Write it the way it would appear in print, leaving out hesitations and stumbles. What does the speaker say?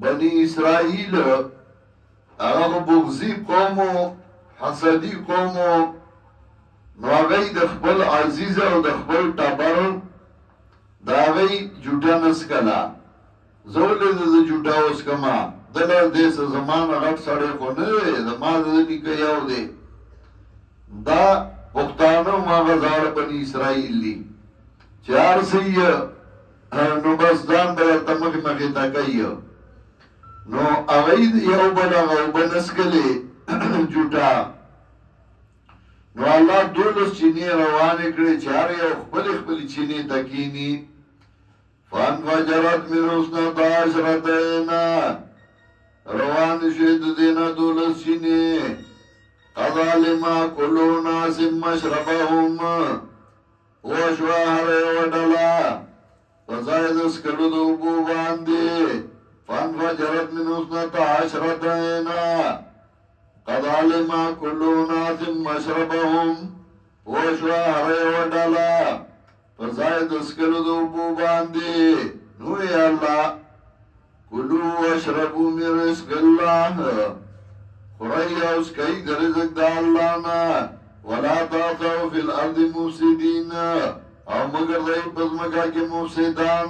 بنی اسرائیل هغه بغضی قومو حسدی قومو نو هغه د خپل عزیز او د خپل ټبر د هغه جوټه نسکلا زولې د جوټه اوس کما دلر دیس زمانه غټ سړی خو نه دی د ما د نیکه یو دی دا پختانه ما زاڑہ بنی اسرائیل دی چار سی نو بس دان برتا مخی مخی تاکی نو اغید یو بلا غو بنسکلی جوٹا نو اللہ دولس چینی روانی کردی چار یو خپلی چینی تکینی فانفجرت من حسنتا عشرتینا روانی شید دینا دولس چینی قد علم كل ناس مشربهم وشوا هره وډلا وزاید اسکلو د اوبو باندې فانفجرت من حسنتا عشرتینا قد علم كل ناس مشربهم وشوا هره وډلا وزاید اسکلو د اوبو باندې نو یا الله کلوا واشربوا من رزق الله خورئی اوس کئی در رزق دا اللہ نا ولا تعثوا فی الارض مفسدین او مگر رئی پزمکا کے مفسدان